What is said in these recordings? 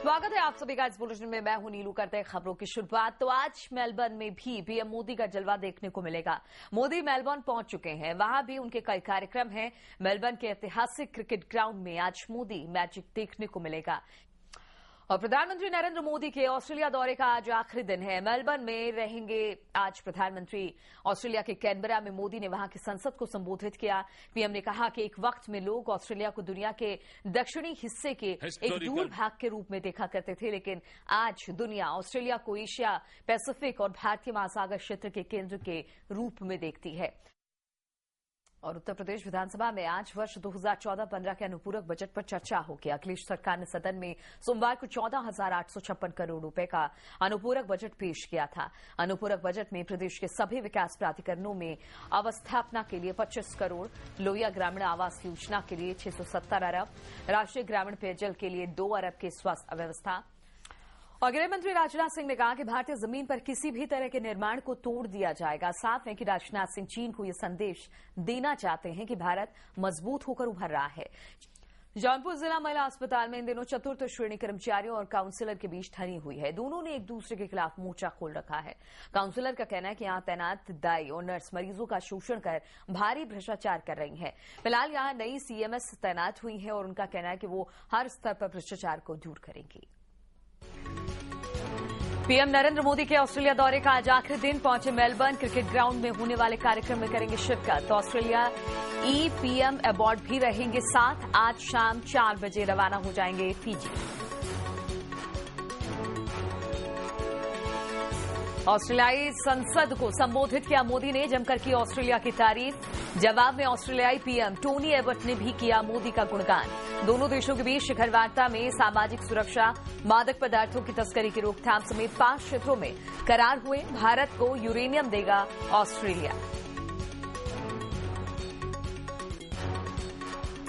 स्वागत है आप सभी का इस बुलेटिन में। मैं हूं नीलू। करते हैं खबरों की शुरुआत। तो आज मेलबर्न में भी पीएम मोदी का जलवा देखने को मिलेगा। मोदी मेलबर्न पहुंच चुके हैं, वहां भी उनके कई कार्यक्रम हैं। मेलबर्न के ऐतिहासिक क्रिकेट ग्राउंड में आज मोदी मैजिक देखने को मिलेगा। और प्रधानमंत्री नरेंद्र मोदी के ऑस्ट्रेलिया दौरे का आज आखिरी दिन है। मेलबर्न में रहेंगे आज प्रधानमंत्री। ऑस्ट्रेलिया के कैनबरा में मोदी ने वहां की संसद को संबोधित किया। पीएम ने कहा कि एक वक्त में लोग ऑस्ट्रेलिया को दुनिया के दक्षिणी हिस्से के एक दूर भाग के रूप में देखा करते थे, लेकिन आज दुनिया ऑस्ट्रेलिया को एशिया पैसिफिक और भारतीय महासागर क्षेत्र के केंद्र के रूप में देखती है। और उत्तर प्रदेश विधानसभा में आज वर्ष 2014-15 के अनुपूरक बजट पर चर्चा होगी। अखिलेश सरकार ने सदन में सोमवार को 14,856 करोड़ रुपए का अनुपूरक बजट पेश किया था। अनुपूरक बजट में प्रदेश के सभी विकास प्राधिकरणों में अवस्थापना के लिए 25 करोड़, लोहिया ग्रामीण आवास योजना के लिए 670 अरब, राष्ट्रीय ग्रामीण पेयजल के लिए 2 अरब की स्वास्थ्य व्यवस्था। और गृह मंत्री राजनाथ सिंह ने कहा कि भारतीय जमीन पर किसी भी तरह के निर्माण को तोड़ दिया जाएगा। साफ है कि राजनाथ सिंह चीन को यह संदेश देना चाहते हैं कि भारत मजबूत होकर उभर रहा है। जौनपुर जिला महिला अस्पताल में इन दिनों चतुर्थ श्रेणी कर्मचारियों और काउंसलर के बीच ठनी हुई है। दोनों ने एक दूसरे के खिलाफ मोर्चा खोल रखा है। काउंसलर का कहना है कि यहां तैनात दाई और नर्स मरीजों का शोषण कर भारी भ्रष्टाचार कर रही हैं। फिलहाल यहां नई सीएमएस तैनात हुई है और उनका कहना है कि वो हर स्तर पर भ्रष्टाचार को दूर करेंगी। पीएम नरेंद्र मोदी के ऑस्ट्रेलिया दौरे का आज आखिरी दिन। पहुंचे मेलबर्न। क्रिकेट ग्राउंड में होने वाले कार्यक्रम में करेंगे शिरकत। तो ऑस्ट्रेलिया पीएम अवार्ड भी रहेंगे साथ। आज शाम 4 बजे रवाना हो जाएंगे फिजी। ऑस्ट्रेलियाई संसद को संबोधित किया मोदी ने, जमकर की ऑस्ट्रेलिया की तारीफ। जवाब में ऑस्ट्रेलियाई पीएम टोनी एबट ने भी किया मोदी का गुणगान। दोनों देशों के बीच शिखर वार्ता में सामाजिक सुरक्षा, मादक पदार्थों की तस्करी की रोकथाम समेत 5 क्षेत्रों में करार हुए। भारत को यूरेनियम देगा ऑस्ट्रेलिया।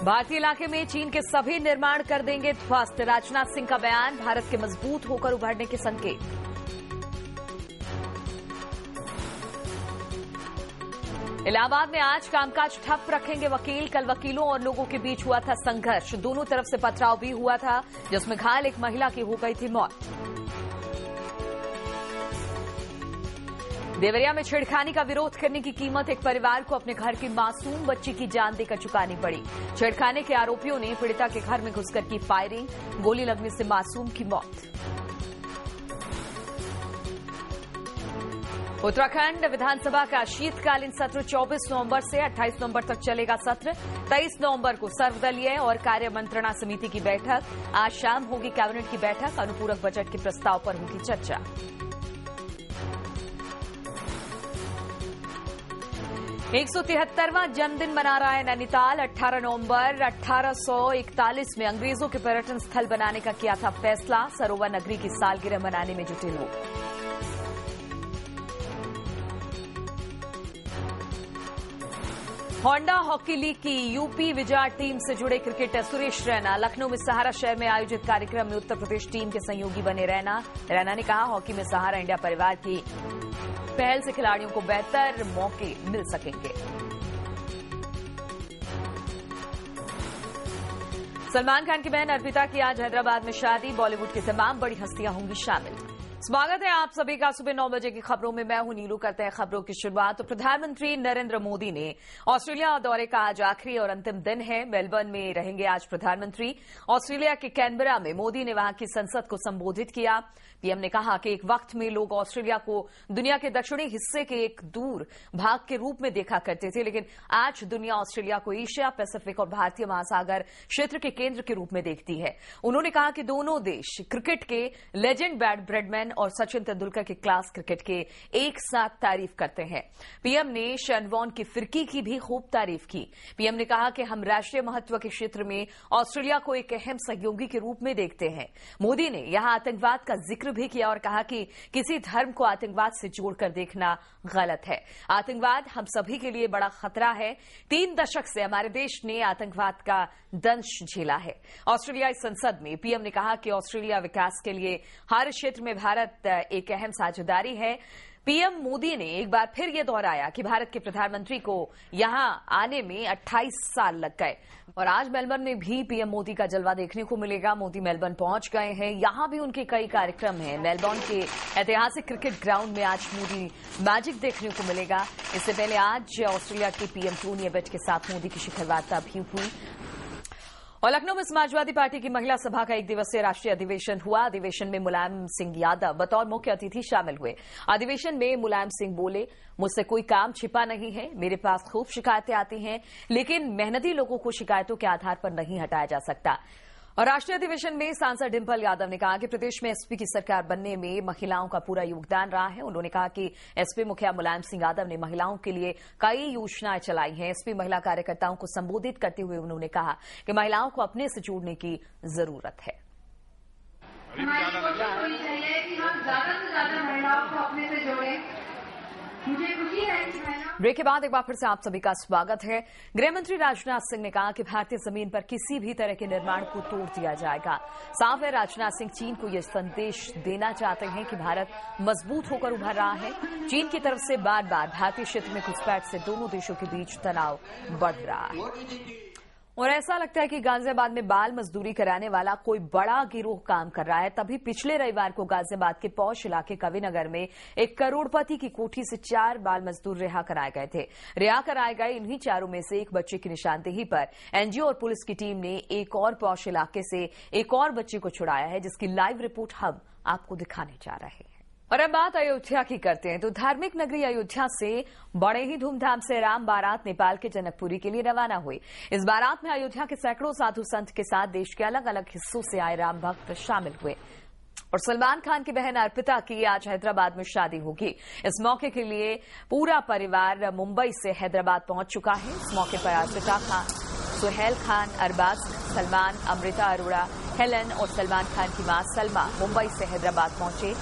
भारतीय इलाके में चीन के सभी निर्माण कर देंगे ध्वस्त। राजनाथ सिंह का बयान। भारत के मजबूत होकर उभरने के संकेत। इलाहाबाद में आज कामकाज ठप रखेंगे वकील। कल वकीलों और लोगों के बीच हुआ था संघर्ष। दोनों तरफ से पथराव भी हुआ था, जिसमें घायल एक महिला की हो गई थी मौत। देवरिया में छेड़खानी का विरोध करने की कीमत एक परिवार को अपने घर की मासूम बच्ची की जान देकर चुकानी पड़ी। छेड़खानी के आरोपियों ने पीड़िता के घर में घुसकर की फायरिंग। गोली लगने से मासूम की मौत। उत्तराखंड विधानसभा का शीतकालीन सत्र 24 नवंबर से 28 नवंबर तक चलेगा। सत्र 23 नवंबर को सर्वदलीय और कार्य मंत्रणा समिति की बैठक। आज शाम होगी कैबिनेट की बैठक। अनुपूरक बजट के प्रस्ताव पर होगी चर्चा। एक 173वां जन्मदिन मना रहा है नैनीताल। 18 नवंबर 1841 में अंग्रेजों के पर्यटन स्थल बनाने का किया था फैसला। सरोवर नगरी की सालगिरह मनाने में जुटे लोग। होंडा हॉकी लीग की यूपी विजार्ड टीम से जुड़े क्रिकेटर सुरेश रैना लखनऊ में सहारा शहर में आयोजित कार्यक्रम में उत्तर प्रदेश टीम के सहयोगी बने। रैना ने कहा, हॉकी में सहारा इंडिया परिवार की पहल से खिलाड़ियों को बेहतर मौके मिल सकेंगे। सलमान खान की बहन अर्पिता की आज हैदराबाद में शादी। बॉलीवुड की तमाम बड़ी हस्तियां होंगी शामिल। स्वागत है आप सभी का सुबह 9 बजे की खबरों में। मैं हूं नीलू। करते हैं खबरों की शुरुआत। तो प्रधानमंत्री नरेंद्र मोदी ने ऑस्ट्रेलिया दौरे का आज आखिरी और अंतिम दिन है। मेलबर्न में रहेंगे आज प्रधानमंत्री। ऑस्ट्रेलिया के कैनबरा में मोदी ने वहां की संसद को संबोधित किया। पीएम ने कहा कि एक वक्त में लोग ऑस्ट्रेलिया को दुनिया के दक्षिणी हिस्से के एक दूर भाग के रूप में देखा करते थे, लेकिन आज दुनिया ऑस्ट्रेलिया को एशिया पैसिफिक और भारतीय महासागर क्षेत्र के केंद्र के रूप में देखती है। उन्होंने कहा कि दोनों देश क्रिकेट के लेजेंड बैट्समैन और सचिन तेंदुलकर के क्लास क्रिकेट के एक साथ तारीफ करते हैं। पीएम ने शेन वॉर्न की फिरकी की भी खूब तारीफ की। पीएम ने कहा कि हम राष्ट्रीय महत्व के क्षेत्र में ऑस्ट्रेलिया को एक अहम सहयोगी के रूप में देखते हैं। मोदी ने यहां आतंकवाद का जिक्र भी किया और कहा कि किसी धर्म को आतंकवाद से जोड़कर देखना गलत है। आतंकवाद हम सभी के लिए बड़ा खतरा है। 3 दशक से हमारे देश ने आतंकवाद का दंश झेला है। ऑस्ट्रेलियाई संसद में पीएम ने कहा कि ऑस्ट्रेलिया विकास के लिए हर क्षेत्र में भारत एक अहम साझेदारी है। पीएम मोदी ने एक बार फिर ये दोहराया कि भारत के प्रधानमंत्री को यहां आने में 28 साल लग गए और आज मेलबर्न में भी पीएम मोदी का जलवा देखने को मिलेगा। मोदी मेलबर्न पहुंच गए हैं, यहां भी उनके कई कार्यक्रम हैं। मेलबर्न के ऐतिहासिक क्रिकेट ग्राउंड में आज मोदी मैजिक देखने को मिलेगा। इससे पहले आज ऑस्ट्रेलिया के पीएम टोनी एबट के साथ मोदी की शिखर वार्ता भी हुई और लखनऊ में समाजवादी पार्टी की महिला सभा का 1 दिवसीय राष्ट्रीय अधिवेशन हुआ। अधिवेशन में मुलायम सिंह यादव बतौर मुख्य अतिथि शामिल हुए। अधिवेशन में मुलायम सिंह बोले, मुझसे कोई काम छिपा नहीं है, मेरे पास खूब शिकायतें आती हैं, लेकिन मेहनती लोगों को शिकायतों के आधार पर नहीं हटाया जा सकता। और राष्ट्रीय अधिवेशन में सांसद डिंपल यादव ने कहा कि प्रदेश में एसपी की सरकार बनने में महिलाओं का पूरा योगदान रहा है। उन्होंने कहा कि एसपी मुखिया मुलायम सिंह यादव ने महिलाओं के लिए कई योजनाएं चलाई हैं। एसपी महिला कार्यकर्ताओं को संबोधित करते हुए उन्होंने कहा कि महिलाओं को अपने से जोड़ने की जरूरत है। हमारी कोशिश होनी चाहिए कि हम ज्यादा से ज्यादा महिलाओं को अपने से जोड़ें। मुझे खुशी है कि ब्रेक के बाद एक बार फिर से आप सभी का स्वागत है। गृहमंत्री राजनाथ सिंह ने कहा कि भारतीय जमीन पर किसी भी तरह के निर्माण को तोड़ दिया जाएगा। साफ है, राजनाथ सिंह चीन को यह संदेश देना चाहते हैं कि भारत मजबूत होकर उभर रहा है। चीन की तरफ से बार बार भारतीय क्षेत्र में घुसपैठ से दोनों देशों के बीच तनाव बढ़ रहा है और ऐसा लगता है कि गाजियाबाद में बाल मजदूरी कराने वाला कोई बड़ा गिरोह काम कर रहा है। तभी पिछले रविवार को गाजियाबाद के पौष इलाके कविनगर में एक करोड़पति की कोठी से 4 बाल मजदूर रिहा कराए गए थे। रिहा कराए गए इन्हीं चारों में से एक बच्चे की निशानदेही पर एनजीओ और पुलिस की टीम ने एक और पौष इलाके से एक और बच्चे को छुड़ाया है, जिसकी लाइव रिपोर्ट हम आपको दिखाने जा रहे हैं। और अब बात अयोध्या की करते हैं तो धार्मिक नगरी अयोध्या से बड़े ही धूमधाम से राम बारात नेपाल के जनकपुरी के लिए रवाना हुई। इस बारात में अयोध्या के सैकड़ों साधु संत के साथ देश के अलग अलग हिस्सों से आए राम भक्त शामिल हुए और सलमान खान की बहन अर्पिता की आज हैदराबाद में शादी होगी। इस मौके के लिए पूरा परिवार मुंबई से हैदराबाद पहुंच चुका है। इस मौके पर अर्पिता खान, सुहेल खान, अरबाज, सलमान, अमृता अरोड़ा, हेलन और सलमान खान की मां सलमा मुंबई से हैदराबाद पहुंचे।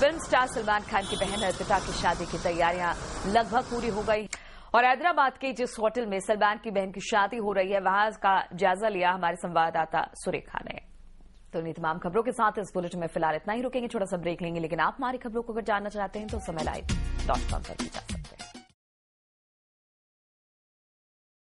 फिल्म स्टार सलमान खान की बहन अर्पिता की शादी की तैयारियां लगभग पूरी हो गई और हैदराबाद के जिस होटल में सलमान की बहन की शादी हो रही है वहां का जायजा लिया हमारे संवाददाता सुरेखा ने। तो इन्हीं तमाम खबरों के साथ इस बुलेटिन में फिलहाल इतना ही रुकेंगे, छोटा सा ब्रेक लेंगे, लेकिन आप हमारी खबरों को अगर जानना चाहते हैं तो समयलाइव.com पर भी जा सकते हैं।